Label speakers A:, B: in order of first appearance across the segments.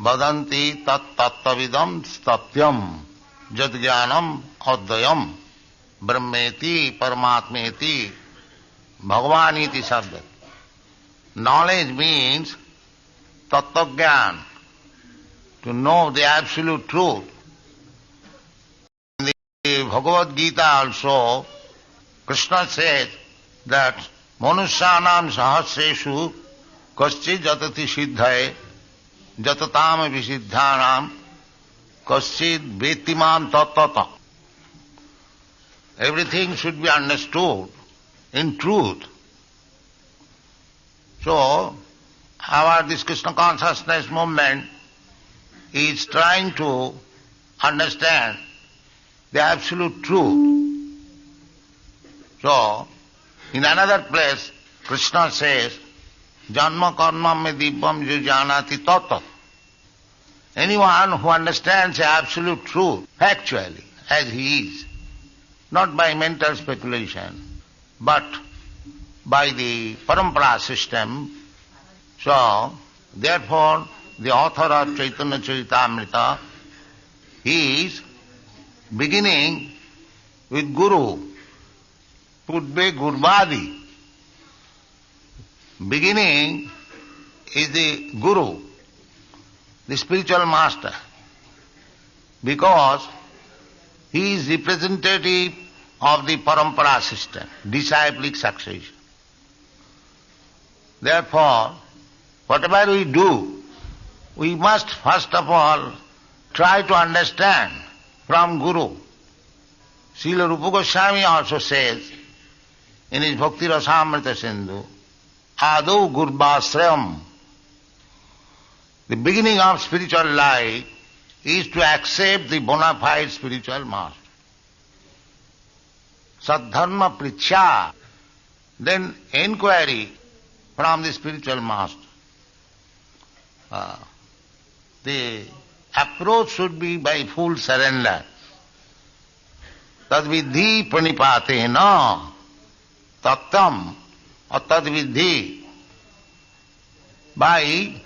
A: vadanti tat tattavidam satyam jad jnanam advayam brahmeti paramatmeti bhagavaniti sabda. Knowledge means tattva-jnana, to know the absolute truth. In the Bhagavad Gita also, Krishna says that manusyanam sahasreshu kaschi jatati siddhaye jatatam visiddhanam kaschid vetimam tattata. Everything should be understood in truth. So, this Krishna consciousness movement is trying to understand the absolute truth. So, in another place, Krishna says, Janma karma me dibbam yujanati tata. Anyone who understands the absolute truth, factually, as he is, not by mental speculation, but by the parampara system. So, therefore, the author of Chaitanya Charitamrita is beginning with Guru, Pudbe Gurvadi. Beginning is the Guru, the spiritual master, because he is representative of the parampara system, disciplic succession. Therefore, whatever we do, we must first of all try to understand from Guru. Srila Rupa Goswami also says in his Bhakti Rasamrita Sindhu, Adau Gurbasrayam. The beginning of spiritual life is to accept the bona fide spiritual master. Sadharma Prichya, then inquiry from the spiritual master. The approach should be by full surrender. Tadvidhi pranipatena tattam or tadvidhi, by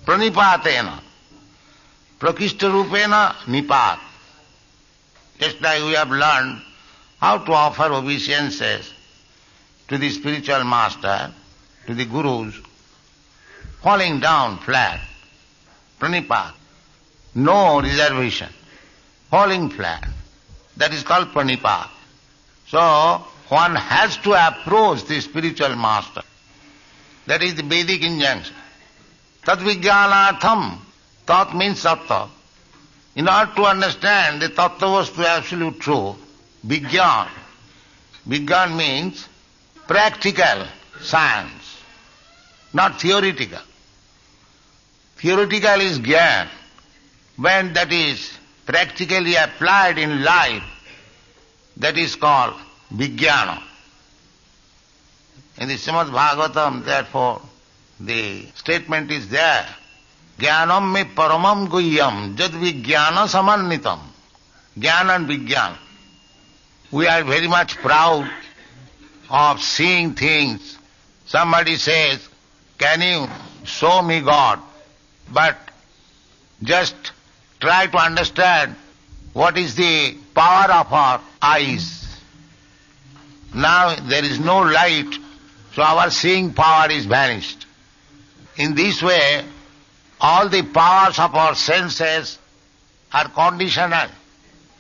A: pranipatena, prakishta rupena nipat. Just like we have learned how to offer obeisances to the spiritual master, to the gurus, falling down flat, pranipat, no reservation, falling flat. That is called pranipat. So, one has to approach the spiritual master. That is the Vedic injunction. Tat vijnanatham, tat means sattva. In order to understand the tattva vastu absolute truth, vijnana. Vijnana means practical science, not theoretical. Theoretical is jnana. When that is practically applied in life, that is called vijnana. In the Srimad Bhagavatam, therefore, the statement is there, jnanam me paramam guhyam jad vijnana samannitam. Jnana and vijnana. We are very much proud of seeing things. Somebody says, can you show me God? But just try to understand what is the power of our eyes. Now there is no light, so our seeing power is vanished. In this way, all the powers of our senses are conditional.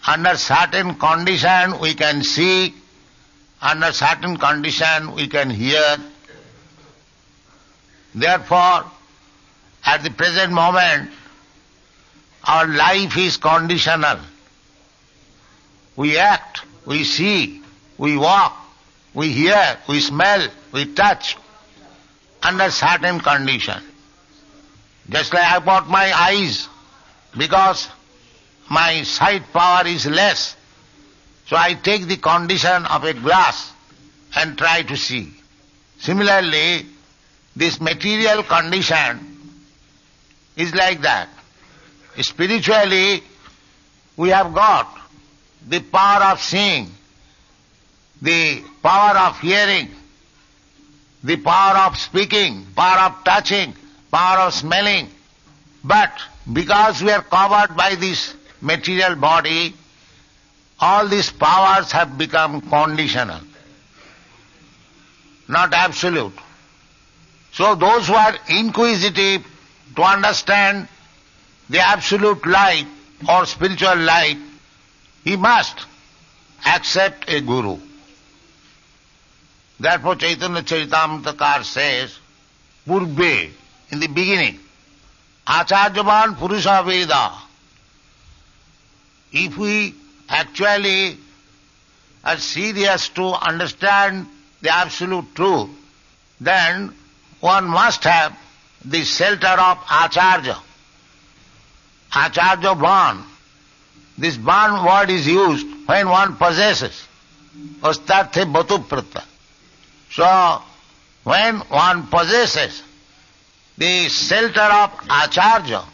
A: Under certain condition we can see, under certain condition we can hear. Therefore, at the present moment, our life is conditional. We act, we see, we walk, we hear, we smell, we touch, under certain condition. Just like I got my eyes, because my sight power is less, so I take the condition of a glass and try to see. Similarly, this material condition is like that. Spiritually, we have got the power of seeing, the power of hearing, the power of speaking, power of touching, power of smelling, But because we are covered by this material body, all these powers have become conditional, not absolute. So those who are inquisitive to understand the absolute life or spiritual life, he must accept a guru. Therefore Chaitanya Charitamrita says, Purve, in the beginning, Acharyavan Purusha Veda. If we actually are serious to understand the absolute truth, then one must have the shelter of Acharya. Acharya Ban. This Ban word is used when one possesses. Ostarthe batu pratta. So, when one possesses the shelter of Acharya,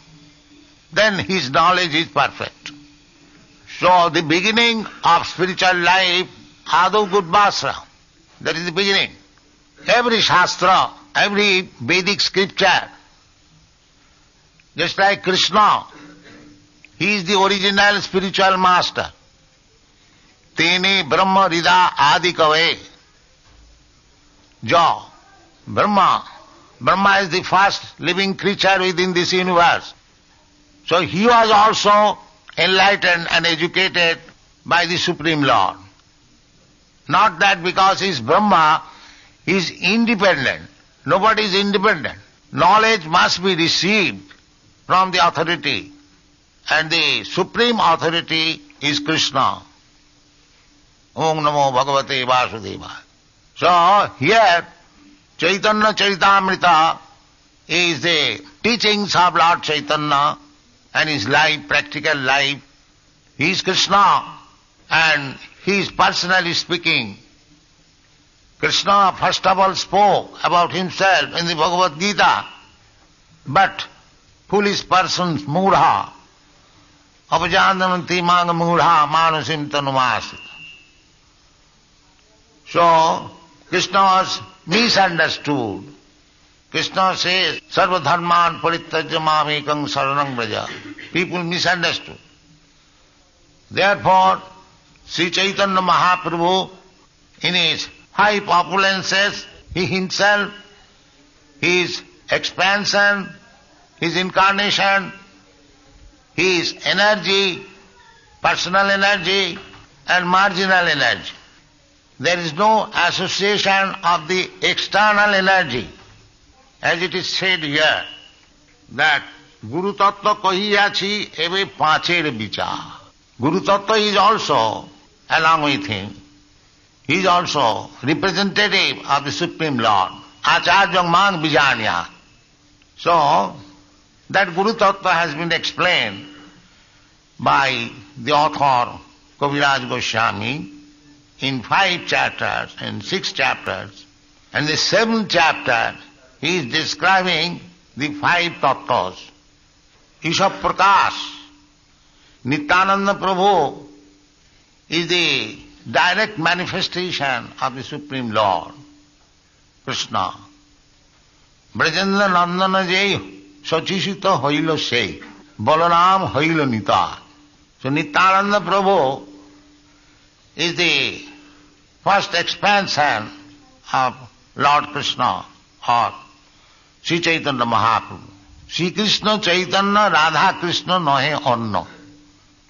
A: then his knowledge is perfect. So, the beginning of spiritual life, Adu Gudbasra, that is the beginning. Every Shastra, every Vedic scripture, just like Krishna, he is the original spiritual master. Tene Brahma Rida Adi Kave. Jo, Brahma. Brahma is the first living creature within this universe. So he was also enlightened and educated by the Supreme Lord. Not that because he is Brahma, he is independent. Nobody is independent. Knowledge must be received from the authority. And the supreme authority is Krishna. Om Namo Bhagavate Vasudevaya. So here, Chaitanya Charitamrita is the teachings of Lord Chaitanya and his life, practical life. He is Krishna and he is personally speaking. Krishna first of all spoke about himself in the Bhagavad Gita, but foolish persons, mudha, apajandanti mang mudha manusim tanumasita. So, Krishna was misunderstood. Krishna says, Sarva dharman parityajya mamekam saranam vraja. People misunderstood. Therefore, Sri Chaitanya Mahaprabhu, in his high opulences, he himself, his expansion, his incarnation, his energy, personal energy and marginal energy. There is no association of the external energy. As it is said here, that Guru Tattva kahiyachi eve pancher vichar. Guru Tattva is also along with him. He is also representative of the Supreme Lord. Acharyam mang bijanya. So, that Guru Tattva has been explained by the author Kaviraj Goswami in 5 chapters and 6 chapters. And the 7th chapter, he is describing the 5 tattvas. Isha Prakash, Nityananda Prabhu is the direct manifestation of the Supreme Lord, Krishna. Brajendra Nandana Jai Sachishita Hailo Sei, Balaram Hailo Nita. So Nityananda Prabhu is the first expansion of Lord Krishna or Sri Chaitanya Mahaprabhu. Sri Krishna Chaitanya Radha Krishna Nahe Anna.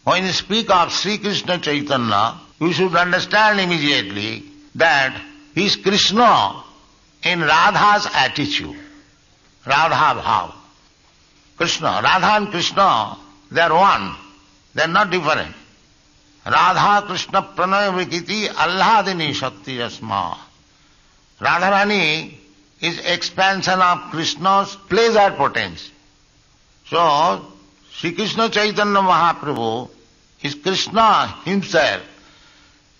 A: When you speak of Sri Krishna Chaitanya, you should understand immediately that he is Krishna in Radha's attitude. Radha Bhav. Krishna, Radha and Krishna, they are one. They are not different. Radha Krishna Pranaya Vikiti Allhadini Shakti Yasma. Radharani is expansion of Krishna's pleasure potency. So, Sri Krishna Chaitanya Mahaprabhu is Krishna himself,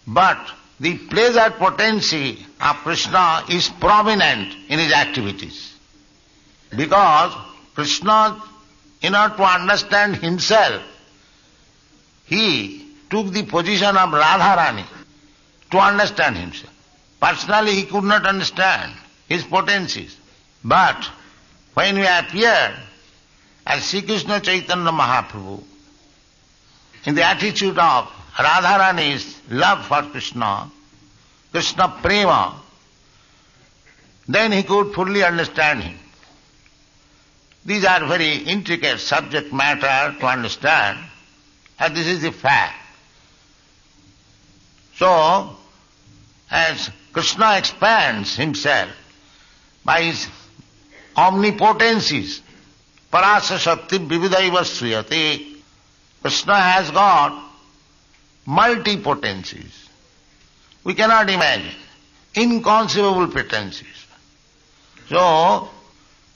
A: but the pleasure potency of Krishna is prominent in his activities. Because Krishna, in order to understand himself, he took the position of Radharani to understand himself. Personally, he could not understand his potencies. But when he appeared as Sri Krishna Chaitanya Mahaprabhu, in the attitude of Radharani's love for Krishna, Krishna prema, then he could fully understand him. These are very intricate subject matter to understand, and this is the fact. So, as Krishna expands himself by his omnipotencies, parasa shakti vividaiva suyate, Krishna has got multi-potencies. We cannot imagine, inconceivable potencies. So,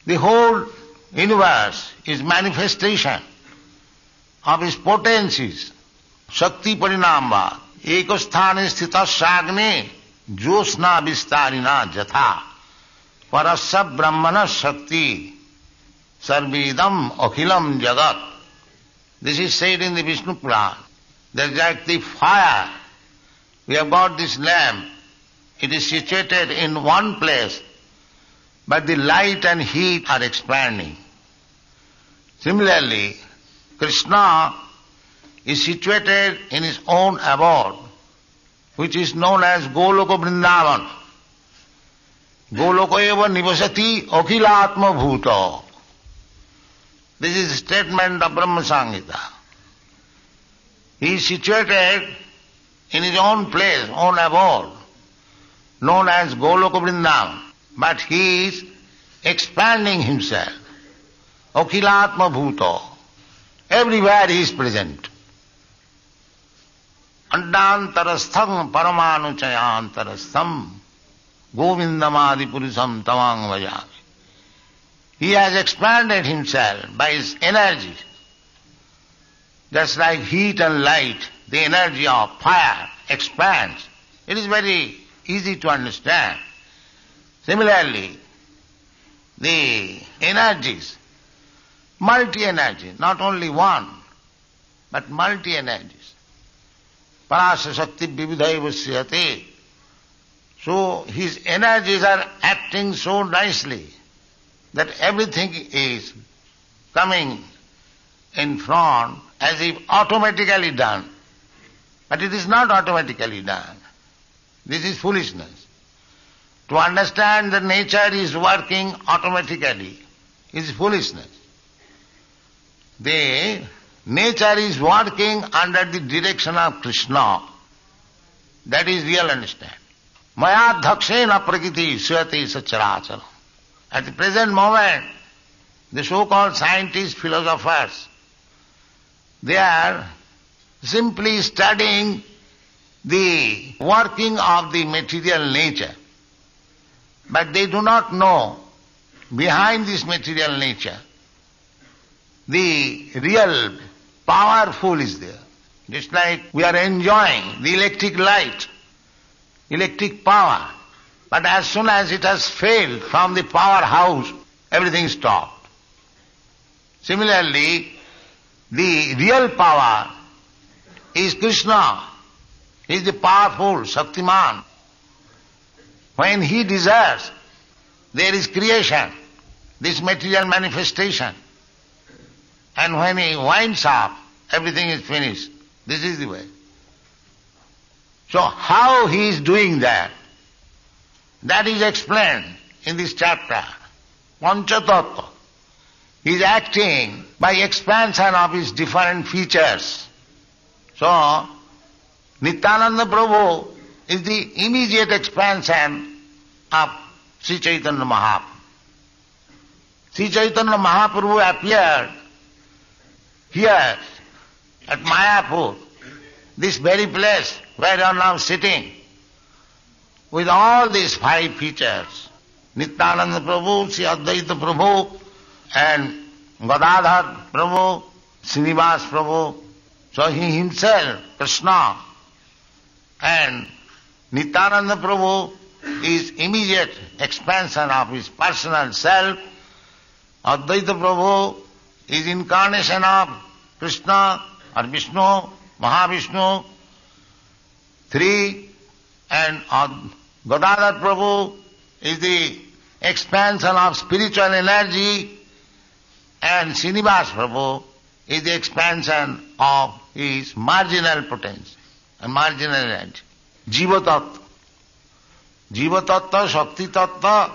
A: the whole universe is manifestation of his potencies. Shakti parinamba, ekasthane sthita sagne, josna vistarina jatha, parasya brahmana shakti, sarvidam akhilam jagat. This is said in the Vishnu Purana. There is like the fire. We have got this lamp. It is situated in one place, but the light and heat are expanding. Similarly, Krishna is situated in his own abode, which is known as Goloka Vrindavan. Goloko eva nivasati akhilatma bhuta. This is a statement of Brahma Samhita. He is situated in his own place, own abode, known as Goloka Vrindavan. But he is expanding himself. Akhilatma bhuta. Everywhere he is present. Andantarastham paramanuchayantarastham govindamadi purusam tamang vajami. He has expanded himself by his energy. Just like heat and light, the energy of fire expands. It is very easy to understand. Similarly, the energies, multi-energy, not only one, but multi-energies. Parasa Shakti Vividhaiva Sriyate. So his energies are acting so nicely that everything is coming in front as if automatically done. But it is not automatically done. This is foolishness. To understand that nature is working automatically is foolishness. The nature is working under the direction of Krishna. That is real understanding. Maya dhakshena prakriti suyate sacharacharam. At the present moment, the so-called scientists, philosophers, they are simply studying the working of the material nature. But they do not know behind this material nature the real powerful is there. Just like we are enjoying the electric light, electric power. But as soon as it has failed from the powerhouse, everything stopped. Similarly, the real power is Krishna. He is the powerful Shaktiman. When he desires, there is creation, this material manifestation. And when he winds up, everything is finished. This is the way. So how he is doing that? That is explained in this chapter. Panchatattva. He is acting by expansion of his different features. So, Nityananda Prabhu is the immediate expansion of Sri Chaitanya Mahaprabhu. Sri Chaitanya Mahaprabhu appeared here at Mayapur, this very place where you are now sitting, with all these 5 features. Nityananda Prabhu, Sri Advaita Prabhu, and Gadadhar Prabhu, Srinivas Prabhu. So he himself, Krishna, and Nityananda Prabhu is immediate expansion of his personal self. Advaita Prabhu is incarnation of Krishna or Vishnu, Mahavishnu. 3, and Gadadhar Prabhu is the expansion of spiritual energy. And Srinivas Prabhu is the expansion of his marginal potency and marginal energy. Jiva Tattva. Jiva Tattva, Shakti Tattva,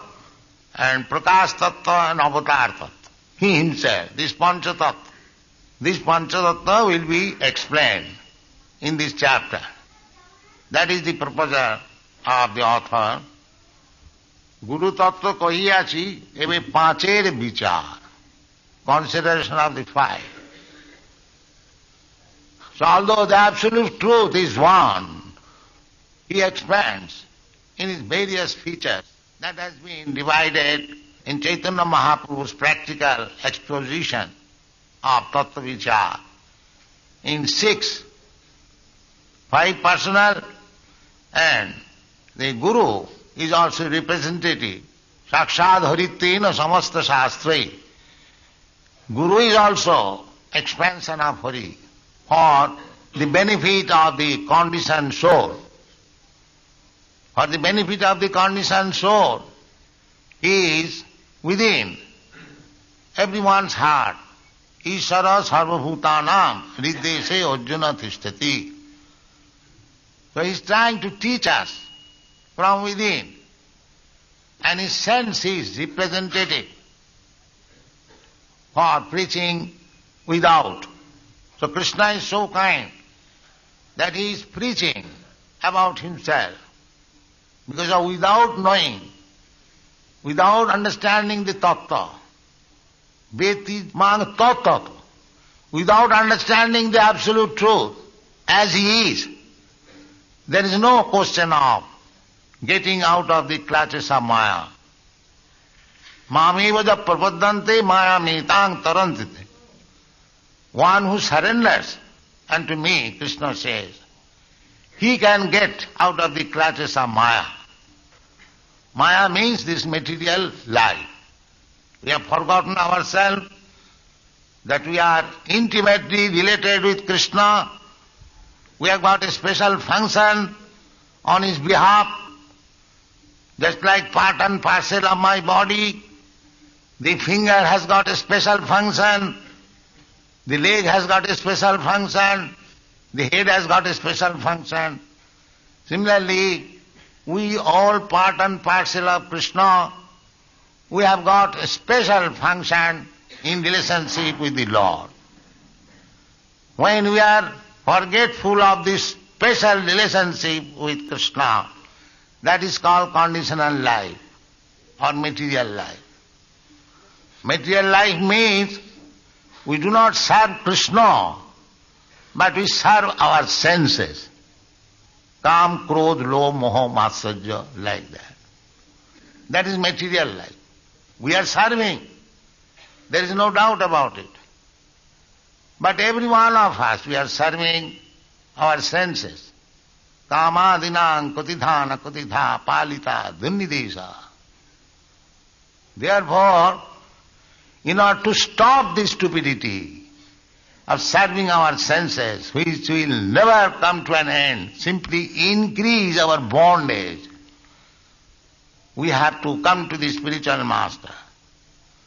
A: and Prakash Tattva and Avatar Tattva. He himself, this Pancha Tattva. This Pancha Tattva will be explained in this chapter. That is the proposal of the author. Guru Tattva kahiyachi, ebe pancher vichar. Consideration of the five. So although the absolute truth is one, he expands in his various features. That has been divided in Chaitanya Mahaprabhu's practical exposition of Tattva Vichar in 6. 5 personal, and the Guru is also representative. Sakshad Haritvena Samasta Shastrai. Guru is also expansion of Hari for the benefit of the conditioned soul. For the benefit of the conditioned soul, he is within everyone's heart. Ishara sarvabhutanam hrideshe arjuna tishtati. So he is trying to teach us from within, and his sense is representative for preaching without. So Krishna is so kind that he is preaching about himself, because of without knowing, without understanding the tattva, veti mang tattva, without understanding the absolute truth as he is, there is no question of getting out of the clutches of Maya. Mamivaja prapaddante maya mitang tarantite. One who surrenders unto me, Krishna says, he can get out of the clutches of Maya. Maya means this material life. We have forgotten ourselves that we are intimately related with Krishna. We have got a special function on his behalf, just like part and parcel of my body. The finger has got a special function, the leg has got a special function, the head has got a special function. Similarly, we all part and parcel of Krishna, we have got a special function in relationship with the Lord. When we are forgetful of this special relationship with Krishna, that is called conditional life or material life. Material life means we do not serve Krishna, but we serve our senses. Kam, Krodh, Lobh, Moha, Matsarya, like that. That is material life. We are serving. There is no doubt about it. But every one of us, we are serving our senses. Kamadinam kutidhana kutidha palita dhunnidesa. Therefore, in order to stop this stupidity of serving our senses, which will never come to an end, simply increase our bondage, we have to come to the spiritual master.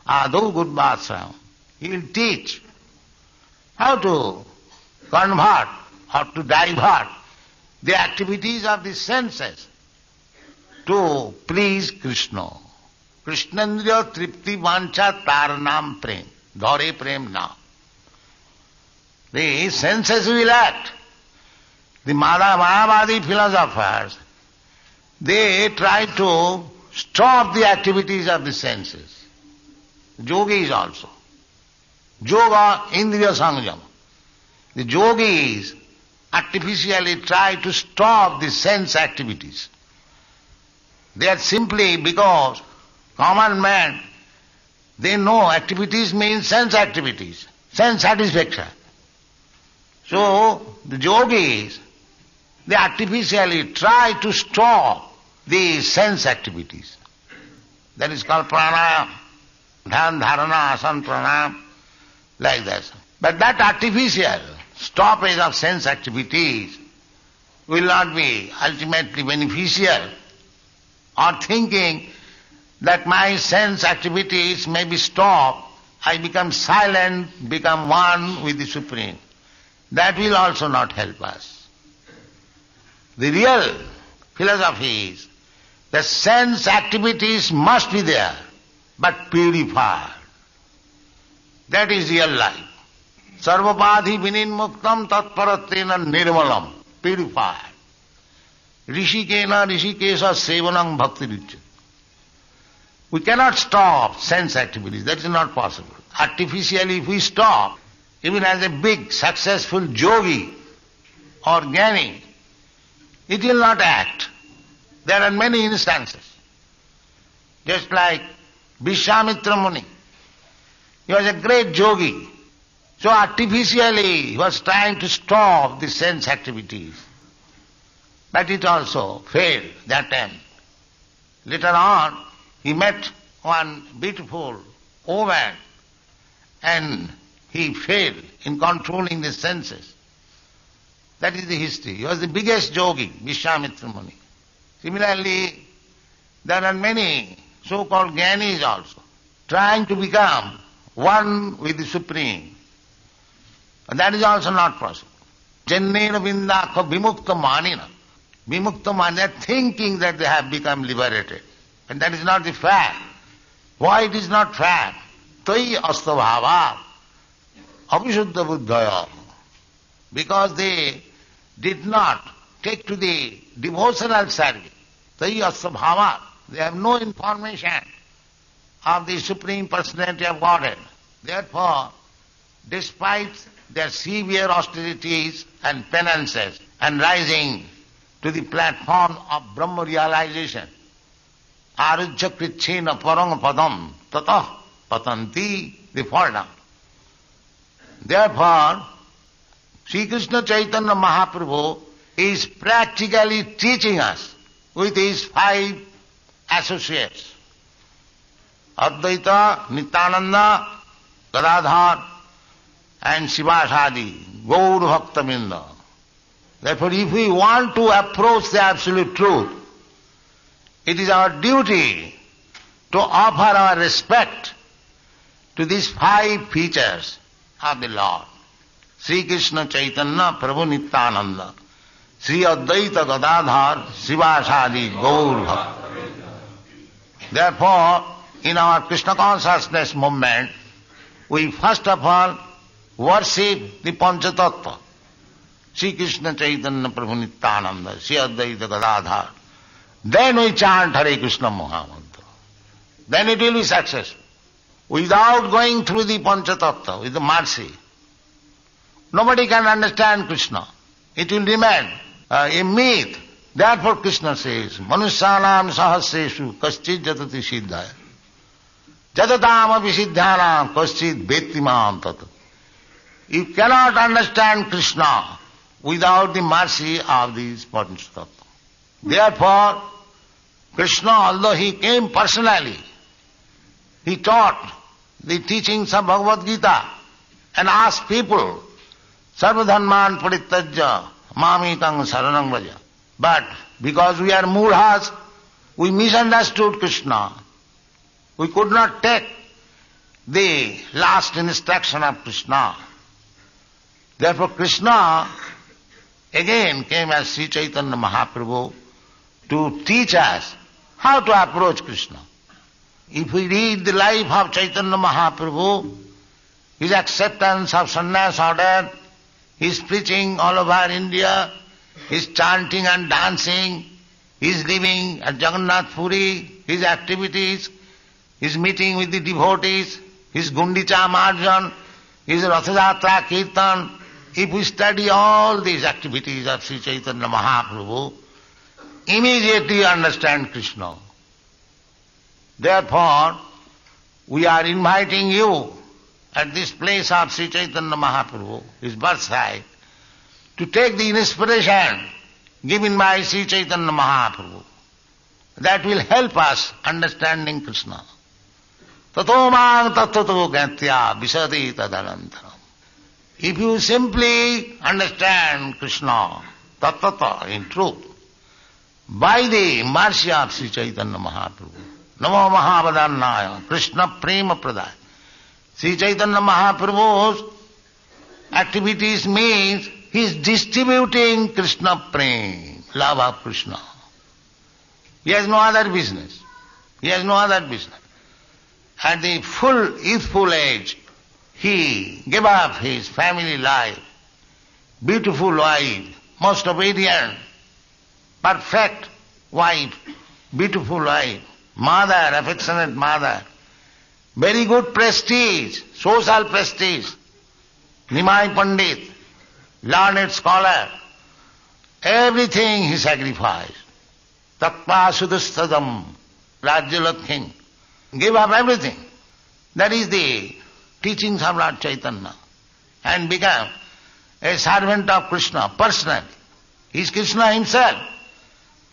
A: Adau Gurvasram. He will teach how to convert or to divert the activities of the senses to please Krishna. Krishnendriya tripti vancha taranam prem. Dhare prem na. The senses will act. The Mayavadi philosophers, they try to stop the activities of the senses. Yogis also. Yoga, Indriya Sanjam. The yogis artificially try to stop the sense activities. They are simply because common man, they know activities means sense activities, sense satisfaction. So the yogis, they artificially try to stop the sense activities. That is called pranayam, dhyan, dharana, asana, pranayam, like that. But that artificial stoppage of sense activities will not be ultimately beneficial, or thinking that my sense activities may be stopped I become silent, become one with the Supreme. That will also not help us. The real philosophy is that sense activities must be there, but purified. That is real life. Sarvapadhi vininmuktam tatparatena nirmalam, purified. Rishikena rishikesa sevanam bhakti ruchyate. We cannot stop sense activities. That is not possible. Artificially, if we stop, even as a big successful yogi or jnani, it will not act. There are many instances. Just like Vishwamitra Muni. He was a great yogi. So artificially he was trying to stop the sense activities. But it also failed that time. Later on, he met one beautiful woman and he failed in controlling the senses. That is the history. He was the biggest yogi, Vishwamitra Muni. Similarly, there are many so-called jnanis also, trying to become one with the Supreme. But that is also not possible. Jannena vindakha vimukta manina. Vimukta manina, they are thinking that they have become liberated. And that is not the fact. Why it is not fact? Tai astabhava abhishuddha buddhaya. Because they did not take to the devotional service. Tai astabhava. They have no information of the Supreme Personality of Godhead. Therefore, despite their severe austerities and penances and rising to the platform of Brahma realization, arujya krichena parang padam tatah patanti, they fall down. Therefore, Sri Krishna Chaitanya Mahaprabhu is practically teaching us with his 5 associates, Advaita, Nityananda, Gadadhar, and Sivasadi, Gaur Bhaktaminda. Therefore, if we want to approach the absolute truth, it is our duty to offer our respect to these 5 features of the Lord. Sri Krishna Chaitanya Prabhu Nityananda, Sri Advaita Gadadhar, Sivasadi, Gaur Bhaktaminda. Therefore, in our Krishna consciousness movement, we first of all worship the Panchatattva. Sri Krishna Chaitanya Prabhu Nityananda, Sri Advaita Gadadhar. Then we chant Hare Krishna Mahamantra. Then it will be successful. Without going through the Panchatattva, with the mercy, nobody can understand Krishna. It will remain a myth. Therefore Krishna says, Manusyanam sahasreshu kaschid jatati siddhaya. Jatatam abhisiddhanam kaschid vettimam tata. You cannot understand Krishna without the mercy of these Panchatattva. Therefore, Krishna, although he came personally, he taught the teachings of Bhagavad Gita and asked people, Sarvadharman parittajya mamikang saranam vraja. But because we are murhas, we misunderstood Krishna. We could not take the last instruction of Krishna. Therefore Krishna again came as Sri Chaitanya Mahaprabhu to teach us how to approach Krishna. If we read the life of Chaitanya Mahaprabhu, his acceptance of sannyas order, his preaching all over India, his chanting and dancing, his living at Jagannath Puri, his activities, his meeting with the devotees, his Gundicha Marjan, his ratha-yatra kirtan, if we study all these activities of Sri Chaitanya Mahaprabhu, immediately you understand Krishna. Therefore, we are inviting you at this place of Sri Chaitanya Mahaprabhu, his birthsite, to take the inspiration given by Sri Chaitanya Mahaprabhu. That will help us understanding Krishna. Tato mang tattato gantya visadi tadanantaram. If you simply understand Krishna, tattata, in truth, by the mercy of Sri Chaitanya Mahaprabhu, Namo Mahavadannaya, Krishna Prema Pradaya, Sri Chaitanya Mahaprabhu's activities means he is distributing Krishna prem, love of Krishna. He has no other business. He has no other business. At the full youthful age, he gave up his family life, beautiful wife, most obedient, perfect wife, beautiful wife, mother, affectionate mother, very good prestige, social prestige, Nimai Pandit, learned scholar, everything he sacrificed. Tattva Sudustadam, Rajyalat king, gave up everything. That is the teachings of Lord Chaitanya, and became a servant of Krishna personally. He is Krishna himself,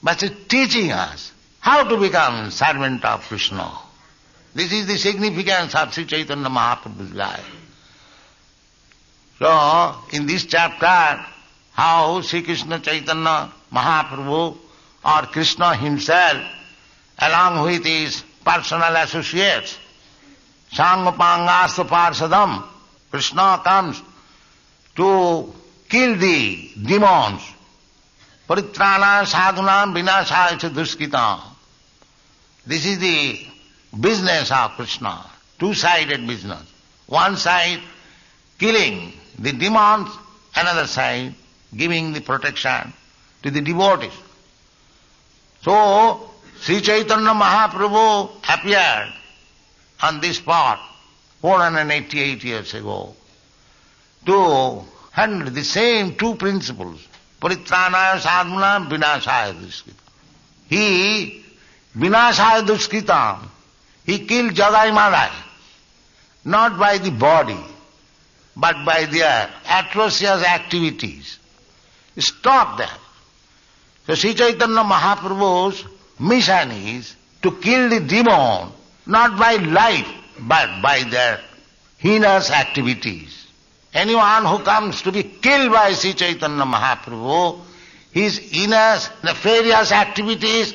A: but he is teaching us how to become servant of Krishna. This is the significance of Sri Chaitanya Mahaprabhu's life. So, in this chapter, how Sri Krishna Chaitanya Mahaprabhu or Krishna himself, along with his personal associates, Sangapangasta Parsadam, Krishna comes to kill the demons. Paritrana sadhunam vinashaya cha duskita. This is the business of Krishna, two-sided business. One side killing the demons, another side giving the protection to the devotees. So, Sri Chaitanya Mahaprabhu appeared on this spot 488 years ago to handle the same two principles, Paritranaya sadhunam vinashaya duskita. He, vinashaya duskita, he killed Jadai Madai, not by the body, but by their atrocious activities. Stop that. So Sri Chaitanya Mahaprabhu's mission is to kill the demon, not by life, but by their heinous activities. Anyone who comes to be killed by Sri Chaitanya Mahaprabhu, his heinous, nefarious activities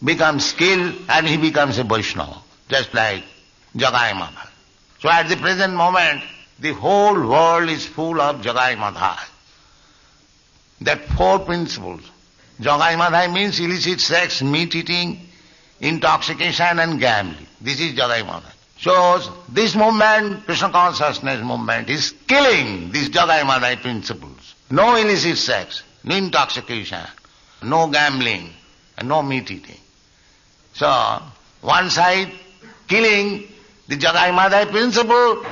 A: becomes killed and he becomes a Vaishnava, just like Jagai Madhai. So at the present moment, the whole world is full of Jagai Madhai. That four principles. Jagai Madhai means illicit sex, meat eating, intoxication and gambling. This is Jagai Madhai. So this movement, Krishna consciousness movement, is killing these Jagai Madhai principles. No illicit sex, no intoxication, no gambling, and no meat eating. So one side killing the Jagai Madhai principle,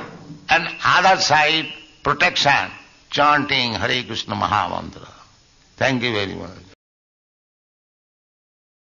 A: and other side protection, chanting Hare Krishna Mahamantra. Thank you very much.